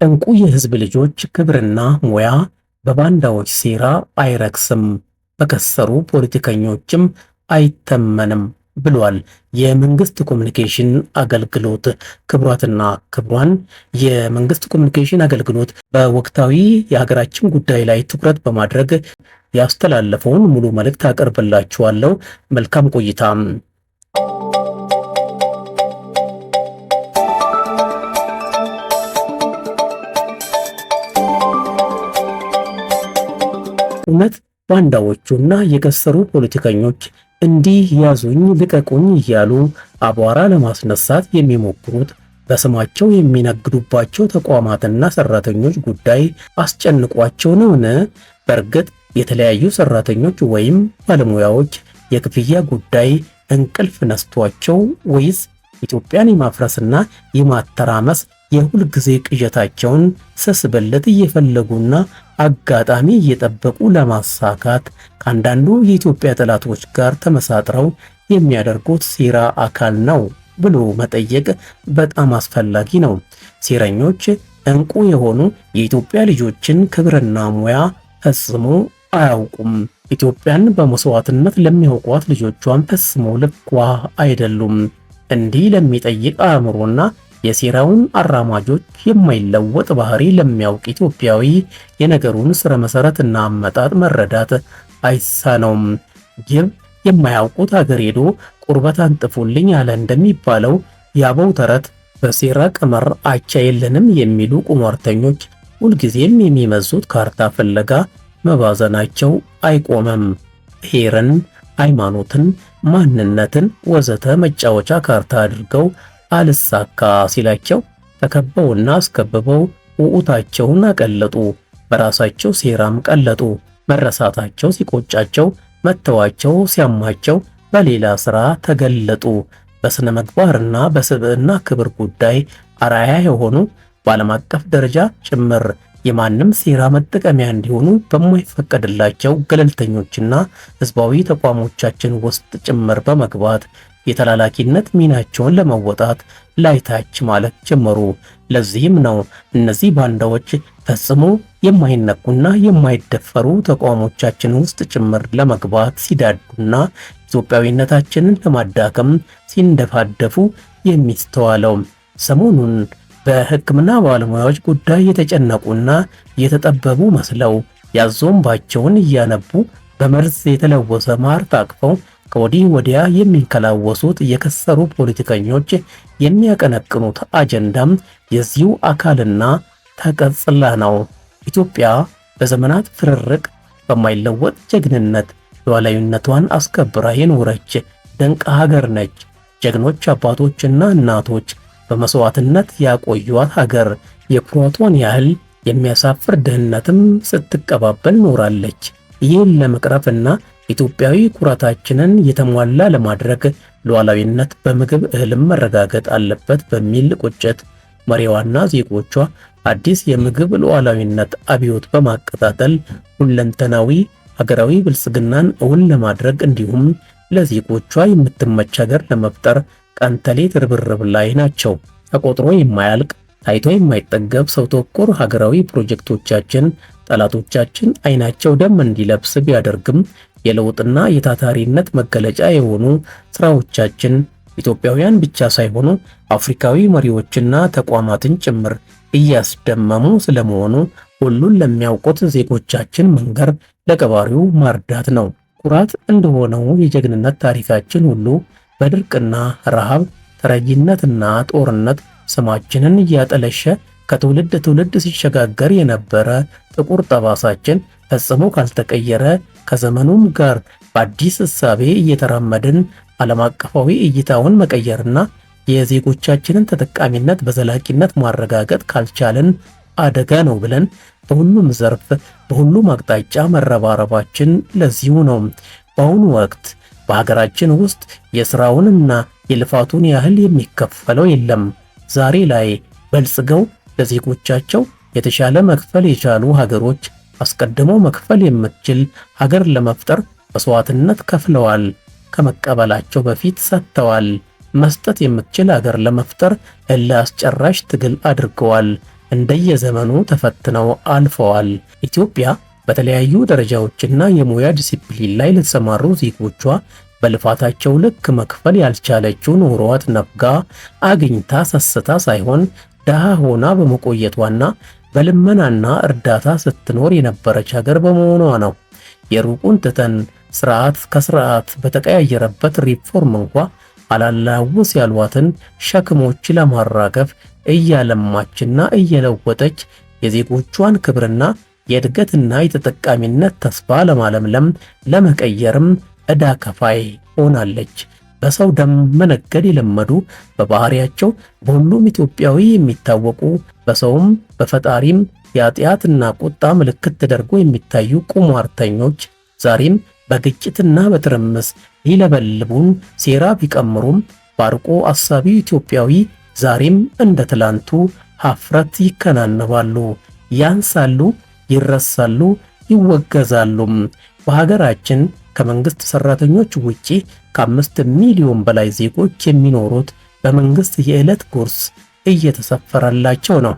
እንቁ የህዝብ ልጆች ክብርና ሙያ በባንዳዎች ሴራ አይረክስም፣ በከሰሩ ፖለቲከኞችም አይተመንም ብሏል የመንግስት ኮሚኒኬሽን አገልግሎት። ክቡራትና ክቡራን፣ የመንግስት ኮሚኒኬሽን አገልግሎት በወቅታዊ የሀገራችን ጉዳይ ላይ ትኩረት በማድረግ ያስተላለፈውን ሙሉ መልእክት አቀርብላችኋለሁ። መልካም ቆይታ። እውነት ባንዳዎቹና የከሰሩ ፖለቲከኞች እንዲህ ያዙኝ ልቀቁኝ እያሉ አቧራ ለማስነሳት የሚሞክሩት በስማቸው የሚነግዱባቸው ተቋማትና ሰራተኞች ጉዳይ አስጨንቋቸው ነውን? በእርግጥ የተለያዩ ሰራተኞች ወይም ባለሙያዎች የክፍያ ጉዳይ እንቅልፍ ነስቷቸው ወይስ ኢትዮጵያን የማፍረስና የማተራመስ የሁል ጊዜ ቅዠታቸውን ስስብልት እየፈለጉና አጋጣሚ እየጠበቁ ለማሳካት ከአንዳንዱ የኢትዮጵያ ጠላቶች ጋር ተመሳጥረው የሚያደርጉት ሴራ አካል ነው ብሎ መጠየቅ በጣም አስፈላጊ ነው። ሴረኞች እንቁ የሆኑ የኢትዮጵያ ልጆችን ክብርና ሙያ ፈጽሞ አያውቁም። ኢትዮጵያን በመስዋዕትነት ለሚያውቋት ልጆቿን ፈጽሞ ልኳ አይደሉም። እንዲህ ለሚጠይቅ አእምሮና የሴራውን አራማጆች የማይለወጥ ባህሪ ለሚያውቅ ኢትዮጵያዊ የነገሩን ስረ መሰረትና አመጣጥ መረዳት አይሳነውም። ጅብ የማያውቁት ሀገር ሄዶ ቁርበት አንጥፉልኝ አለ እንደሚባለው የአበው ተረት በሴራ ቀመር አቻ የለንም የሚሉ ቁማርተኞች ሁልጊዜም የሚመዙት ካርታ ፍለጋ መባዘናቸው አይቆምም። ብሔርን፣ ሃይማኖትን፣ ማንነትን ወዘተ መጫወቻ ካርታ አድርገው አልሳካ ሲላቸው ተከበውና አስከብበው ውዑታቸውን አቀለጡ። በራሳቸው ሴራም ቀለጡ። መረሳታቸው ሲቆጫቸው፣ መተዋቸው ሲያማቸው በሌላ ሥራ ተገለጡ። በስነ ምግባርና በስብዕና ክብር ጉዳይ አርአያ የሆኑ በዓለም አቀፍ ደረጃ ጭምር የማንም ሴራ መጠቀሚያ እንዲሆኑ በማይፈቀድላቸው ገለልተኞችና ሕዝባዊ ተቋሞቻችን ውስጥ ጭምር በመግባት የተላላኪነት ሚናቸውን ለመወጣት ላይታች ማለት ጀመሩ። ለዚህም ነው እነዚህ ባንዳዎች ፈጽሞ የማይነኩና የማይደፈሩ ተቋሞቻችን ውስጥ ጭምር ለመግባት ሲዳዱና ኢትዮጵያዊነታችንን ለማዳከም ሲንደፋደፉ የሚስተዋለው። ሰሞኑን በሕክምና ባለሙያዎች ጉዳይ የተጨነቁና የተጠበቡ መስለው ያዞምባቸውን እያነቡ በመርዝ የተለወሰ ማር ታቅፈው ከወዲህ ወዲያ የሚንከላወሱት የከሰሩ ፖለቲከኞች የሚያቀነቅኑት አጀንዳም የዚሁ አካልና ተቀጽላ ነው። ኢትዮጵያ በዘመናት ፍርርቅ በማይለወጥ ጀግንነት ሉዓላዊነቷን አስከብራ የኖረች ድንቅ ሀገር ነች። ጀግኖች አባቶችና እናቶች በመስዋዕትነት ያቆዩት ሀገር የኩራቷን ያህል የሚያሳፍር ድህነትም ስትቀባበል ኖራለች። ይህን ለመቅረፍና ኢትዮጵያዊ ኩራታችንን የተሟላ ለማድረግ ሉዓላዊነት በምግብ እህልም መረጋገጥ አለበት በሚል ቁጭት መሪዋና ዜጎቿ አዲስ የምግብ ሉዓላዊነት አብዮት በማቀጣጠል ሁለንተናዊ ሀገራዊ ብልጽግናን እውን ለማድረግ እንዲሁም ለዜጎቿ የምትመች ሀገር ለመፍጠር ቀንተሌት ርብርብ ላይ ናቸው። ተቆጥሮ የማያልቅ ታይቶ የማይጠገብ ሰው ተኮር ሀገራዊ ፕሮጀክቶቻችን ጠላቶቻችን አይናቸው ደም እንዲለብስ ቢያደርግም የለውጥና የታታሪነት መገለጫ የሆኑ ስራዎቻችን ኢትዮጵያውያን ብቻ ሳይሆኑ አፍሪካዊ መሪዎችና ተቋማትን ጭምር እያስደመሙ ስለመሆኑ ሁሉን ለሚያውቁት ዜጎቻችን መንገር ለቀባሪው ማርዳት ነው። ኩራት እንደሆነው የጀግንነት ታሪካችን ሁሉ በድርቅና ረሃብ፣ ተረጂነትና ጦርነት ስማችንን እያጠለሸ ከትውልድ ትውልድ ሲሸጋገር የነበረ ጥቁር ጠባሳችን ፈጽሞ ካልተቀየረ ከዘመኑም ጋር በአዲስ እሳቤ እየተራመድን ዓለም አቀፋዊ እይታውን መቀየርና የዜጎቻችንን ተጠቃሚነት በዘላቂነት ማረጋገጥ ካልቻለን አደጋ ነው ብለን በሁሉም ዘርፍ በሁሉም አቅጣጫ መረባረባችን ለዚሁ ነው። በአሁኑ ወቅት በሀገራችን ውስጥ የሥራውንና የልፋቱን ያህል የሚከፈለው የለም። ዛሬ ላይ በልጽገው ለዜጎቻቸው የተሻለ መክፈል የቻሉ ሀገሮች አስቀድመው መክፈል የምትችል ሀገር ለመፍጠር መስዋዕትነት ከፍለዋል። ከመቀበላቸው በፊት ሰጥተዋል። መስጠት የምትችል ሀገር ለመፍጠር እልህ አስጨራሽ ትግል አድርገዋል። እንደየዘመኑ ተፈትነው አልፈዋል። ኢትዮጵያ በተለያዩ ደረጃዎችና የሙያ ዲሲፕሊን ላይ ለተሰማሩ ዜጎቿ በልፋታቸው ልክ መክፈል ያልቻለችውን ኑሮዋት ነፍጋ አግኝታ ሰስታ ሳይሆን ድሃ ሆና በመቆየቷና በልመናና እርዳታ ስትኖር የነበረች ሀገር በመሆኗ ነው። የሩቁን ትተን ስርዓት ከስርዓት በተቀያየረበት ሪፎርም እንኳ አላላውስ ያሏትን ሸክሞች ለማራገፍ እያለማችና እየለወጠች የዜጎቿን ክብርና የእድገትና የተጠቃሚነት ተስፋ ለማለምለም ለመቀየርም ዕዳ ከፋይ ሆናለች። በሰው ደም መነገድ የለመዱ በባህሪያቸው በሁሉም ኢትዮጵያዊ የሚታወቁ በሰውም በፈጣሪም የኃጢአትና ቁጣ ምልክት ተደርጎ የሚታዩ ቁማርተኞች ዛሬም በግጭትና በትርምስ ሊለበልቡን ሴራ ቢቀምሩም ባርቆ አሳቢው ኢትዮጵያዊ ዛሬም እንደ ትላንቱ ሀፍረት ይከናነባሉ፣ ያንሳሉ፣ ይረሳሉ፣ ይወገዛሉም። በሀገራችን ከመንግስት ሰራተኞች ውጪ ከ5 ሚሊዮን በላይ ዜጎች የሚኖሩት በመንግስት የዕለት ጉርስ እየተሰፈረላቸው ነው።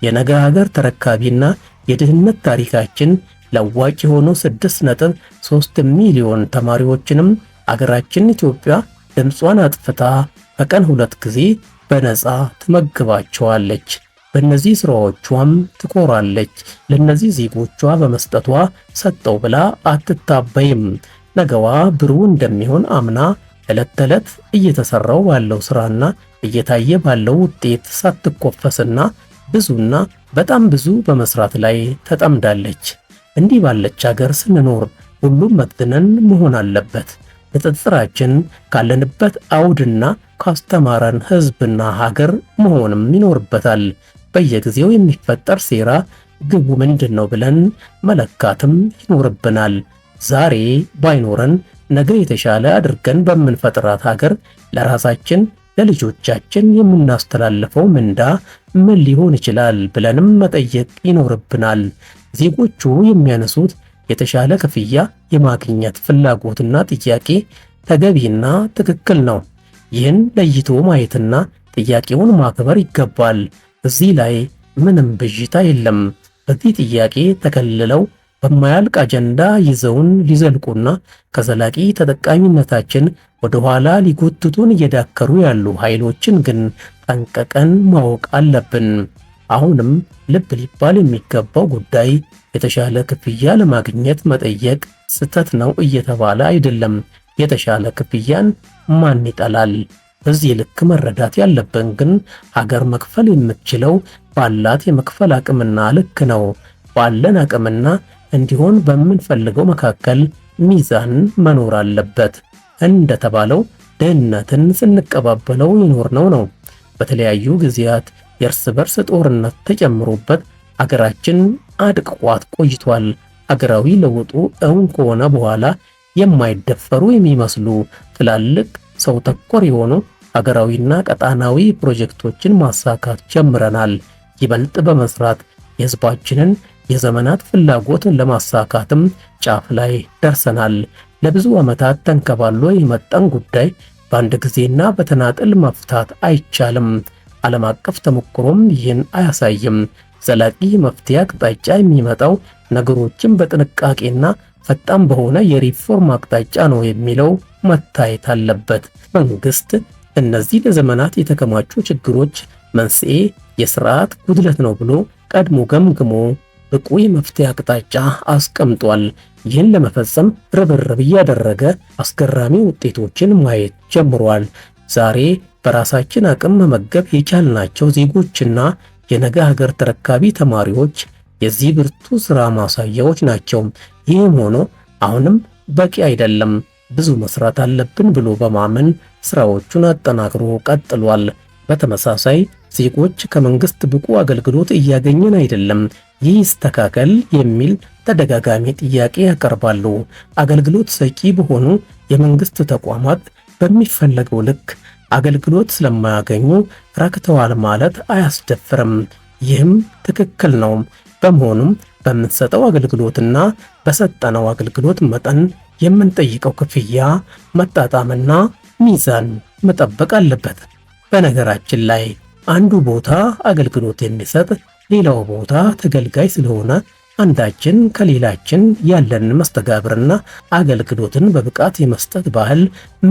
የነገ ሀገር ተረካቢና የድህነት ታሪካችን ለዋጭ የሆኑ 6.3 ሚሊዮን ተማሪዎችንም አገራችን ኢትዮጵያ ድምጿን አጥፍታ በቀን 2 ጊዜ በነፃ ትመግባቸዋለች። በእነዚህ ስራዎቿም ትኮራለች። ለነዚህ ዜጎቿ በመስጠቷ ሰጠው ብላ አትታበይም። ነገዋ ብሩህ እንደሚሆን አምና ዕለት ተዕለት እየተሰራው ባለው ስራና እየታየ ባለው ውጤት ሳትኮፈስና ብዙና በጣም ብዙ በመስራት ላይ ተጠምዳለች። እንዲህ ባለች ሀገር ስንኖር ሁሉም መጥነን መሆን አለበት። ንጽጽራችን ካለንበት አውድና ካስተማረን ህዝብና ሀገር መሆንም ይኖርበታል። በየጊዜው የሚፈጠር ሴራ ግቡ ምንድነው ብለን መለካትም ይኖርብናል። ዛሬ ባይኖረን ነገ የተሻለ አድርገን በምንፈጥራት ሀገር ለራሳችን ለልጆቻችን የምናስተላልፈው ምንዳ ምን ሊሆን ይችላል ብለንም መጠየቅ ይኖርብናል። ዜጎቹ የሚያነሱት የተሻለ ክፍያ የማግኘት ፍላጎትና ጥያቄ ተገቢና ትክክል ነው። ይህን ለይቶ ማየትና ጥያቄውን ማክበር ይገባል። እዚህ ላይ ምንም ብዥታ የለም። በዚህ ጥያቄ ተከልለው በማያልቅ አጀንዳ ይዘውን ሊዘልቁና ከዘላቂ ተጠቃሚነታችን ወደ ኋላ ሊጎትቱን እየዳከሩ ያሉ ኃይሎችን ግን ጠንቀቀን ማወቅ አለብን። አሁንም ልብ ሊባል የሚገባው ጉዳይ የተሻለ ክፍያ ለማግኘት መጠየቅ ስተት ነው እየተባለ አይደለም። የተሻለ ክፍያን ማን ይጠላል? በዚህ ልክ መረዳት ያለብን ግን ሀገር መክፈል የምትችለው ባላት የመክፈል አቅምና ልክ ነው። ባለን አቅምና እንዲሆን በምንፈልገው መካከል ሚዛን መኖር አለበት። እንደተባለው ድህነትን ስንቀባበለው የኖርነው ነው። በተለያዩ ጊዜያት የእርስ በርስ ጦርነት ተጨምሮበት አገራችን አድቅቋት ቆይቷል። አገራዊ ለውጡ እውን ከሆነ በኋላ የማይደፈሩ የሚመስሉ ትላልቅ ሰው ተኮር የሆኑ አገራዊና ቀጣናዊ ፕሮጀክቶችን ማሳካት ጀምረናል። ይበልጥ በመስራት የሕዝባችንን የዘመናት ፍላጎትን ለማሳካትም ጫፍ ላይ ደርሰናል። ለብዙ ዓመታት ተንከባሎ የመጣን ጉዳይ በአንድ ጊዜና በተናጥል መፍታት አይቻልም። ዓለም አቀፍ ተሞክሮም ይህን አያሳይም። ዘላቂ መፍትሄ አቅጣጫ የሚመጣው ነገሮችን በጥንቃቄና ፈጣን በሆነ የሪፎርም አቅጣጫ ነው የሚለው መታየት አለበት። መንግስት እነዚህ ለዘመናት የተከማቹ ችግሮች መንስኤ የስርዓት ጉድለት ነው ብሎ ቀድሞ ገምግሞ ብቁ የመፍትሄ አቅጣጫ አስቀምጧል። ይህን ለመፈጸም ርብርብ እያደረገ አስገራሚ ውጤቶችን ማየት ጀምሯል። ዛሬ በራሳችን አቅም መመገብ የቻልናቸው ዜጎችና የነገ ሀገር ተረካቢ ተማሪዎች የዚህ ብርቱ ሥራ ማሳያዎች ናቸው። ይህም ሆኖ አሁንም በቂ አይደለም፣ ብዙ መስራት አለብን ብሎ በማመን ስራዎቹን አጠናክሮ ቀጥሏል። በተመሳሳይ ዜጎች ከመንግስት ብቁ አገልግሎት እያገኘን አይደለም፣ ይህ ይስተካከል የሚል ተደጋጋሚ ጥያቄ ያቀርባሉ። አገልግሎት ሰጪ በሆኑ የመንግስት ተቋማት በሚፈለገው ልክ አገልግሎት ስለማያገኙ ረክተዋል ማለት አያስደፍርም። ይህም ትክክል ነው። በመሆኑም በምንሰጠው አገልግሎትና በሰጠነው አገልግሎት መጠን የምንጠይቀው ክፍያ መጣጣምና ሚዛን መጠበቅ አለበት። በነገራችን ላይ አንዱ ቦታ አገልግሎት የሚሰጥ ሌላው ቦታ ተገልጋይ ስለሆነ አንዳችን ከሌላችን ያለን መስተጋብርና አገልግሎትን በብቃት የመስጠት ባህል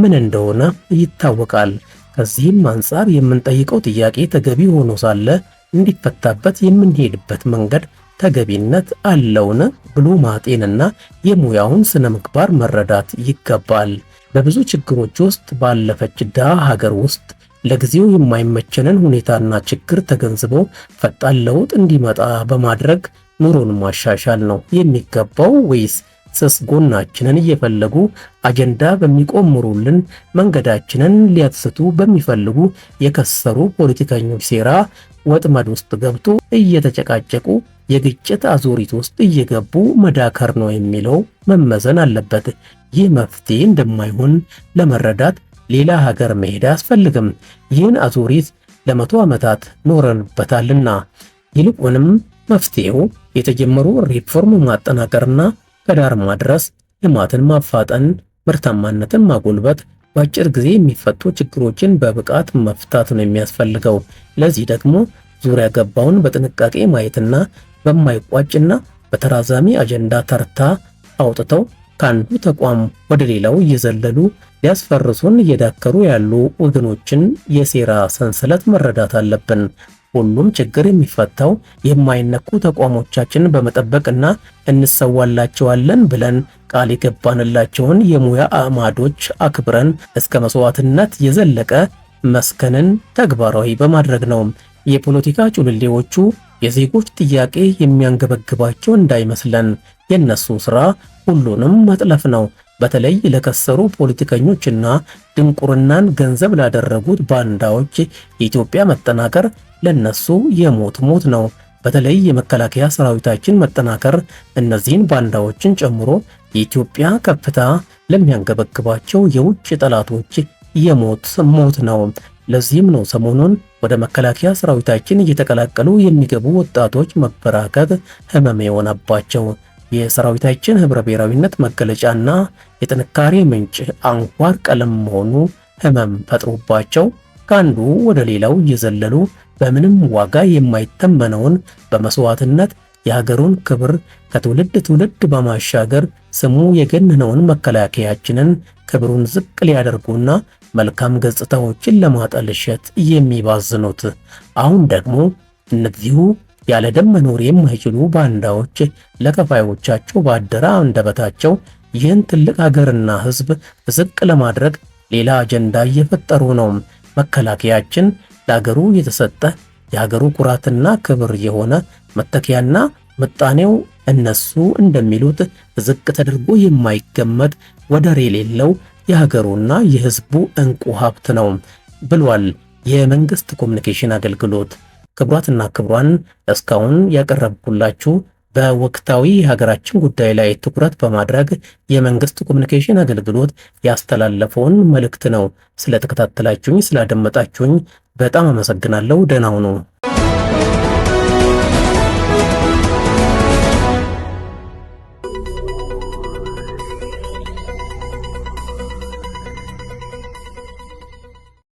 ምን እንደሆነ ይታወቃል። ከዚህም አንጻር የምንጠይቀው ጥያቄ ተገቢ ሆኖ ሳለ እንዲፈታበት የምንሄድበት መንገድ ተገቢነት አለውን ብሎ ማጤንና የሙያውን ስነ ምግባር መረዳት ይገባል። በብዙ ችግሮች ውስጥ ባለፈች ድሃ ሀገር ውስጥ ለጊዜው የማይመቸንን ሁኔታና ችግር ተገንዝቦ ፈጣን ለውጥ እንዲመጣ በማድረግ ኑሮን ማሻሻል ነው የሚገባው ወይስ ስስ ጎናችንን እየፈለጉ አጀንዳ በሚቆምሩልን መንገዳችንን ሊያስቱ በሚፈልጉ የከሰሩ ፖለቲከኞች ሴራ ወጥመድ ውስጥ ገብቶ እየተጨቃጨቁ የግጭት አዙሪት ውስጥ እየገቡ መዳከር ነው የሚለው መመዘን አለበት። ይህ መፍትሄ እንደማይሆን ለመረዳት ሌላ ሀገር መሄድ አያስፈልግም። ይህን አዙሪት ለመቶ ዓመታት ኖረንበታልና። ይልቁንም መፍትሄው የተጀመሩ ሪፎርም ማጠናከርና ከዳር ማድረስ፣ ልማትን ማፋጠን፣ ምርታማነትን ማጎልበት፣ በአጭር ጊዜ የሚፈቱ ችግሮችን በብቃት መፍታት ነው የሚያስፈልገው። ለዚህ ደግሞ ዙሪያ ገባውን በጥንቃቄ ማየትና በማይቋጭና በተራዛሚ አጀንዳ ተርታ አውጥተው ከአንዱ ተቋም ወደ ሌላው እየዘለሉ ሊያስፈርሱን እየዳከሩ ያሉ ወገኖችን የሴራ ሰንሰለት መረዳት አለብን። ሁሉም ችግር የሚፈታው የማይነኩ ተቋሞቻችንን በመጠበቅና እንሰዋላቸዋለን ብለን ቃል የገባንላቸውን የሙያ አዕማዶች አክብረን እስከ መስዋዕትነት የዘለቀ መስከንን ተግባራዊ በማድረግ ነው። የፖለቲካ ጩልሌዎቹ የዜጎች ጥያቄ የሚያንገበግባቸው እንዳይመስለን። የነሱ ሥራ ሁሉንም መጥለፍ ነው። በተለይ ለከሰሩ ፖለቲከኞችና ድንቁርናን ገንዘብ ላደረጉት ባንዳዎች የኢትዮጵያ መጠናከር ለነሱ የሞት ሞት ነው። በተለይ የመከላከያ ሰራዊታችን መጠናከር እነዚህን ባንዳዎችን ጨምሮ የኢትዮጵያ ከፍታ ለሚያንገበግባቸው የውጭ ጠላቶች የሞት ሞት ነው። ለዚህም ነው ሰሞኑን ወደ መከላከያ ሰራዊታችን እየተቀላቀሉ የሚገቡ ወጣቶች መበራከት ህመም የሆነባቸው። የሰራዊታችን ህብረ ብሔራዊነት መገለጫና የጥንካሬ ምንጭ አንኳር ቀለም መሆኑ ህመም ፈጥሮባቸው ከአንዱ ወደ ሌላው እየዘለሉ በምንም ዋጋ የማይተመነውን በመስዋዕትነት የሀገሩን ክብር ከትውልድ ትውልድ በማሻገር ስሙ የገነነውን መከላከያችንን ክብሩን ዝቅ ሊያደርጉና መልካም ገጽታዎችን ለማጠልሸት የሚባዝኑት። አሁን ደግሞ እነዚሁ ያለ ደም መኖር የማይችሉ ባንዳዎች ለከፋዮቻቸው ባደረ አንደበታቸው ይህን ትልቅ ሀገርና ህዝብ ዝቅ ለማድረግ ሌላ አጀንዳ እየፈጠሩ ነው። መከላከያችን ለሀገሩ የተሰጠ የሀገሩ ኩራትና ክብር የሆነ መተኪያና ምጣኔው እነሱ እንደሚሉት ዝቅ ተደርጎ የማይገመት ወደር የሌለው የሀገሩና የህዝቡ እንቁ ሀብት ነው ብሏል የመንግስት ኮሚኒኬሽን አገልግሎት። ክቡራትና ክቡራን እስካሁን ያቀረብኩላችሁ በወቅታዊ የሀገራችን ጉዳይ ላይ ትኩረት በማድረግ የመንግስት ኮሚኒኬሽን አገልግሎት ያስተላለፈውን መልእክት ነው። ስለተከታተላችሁኝ፣ ስላደመጣችሁኝ በጣም አመሰግናለሁ። ደህና ሁኑ።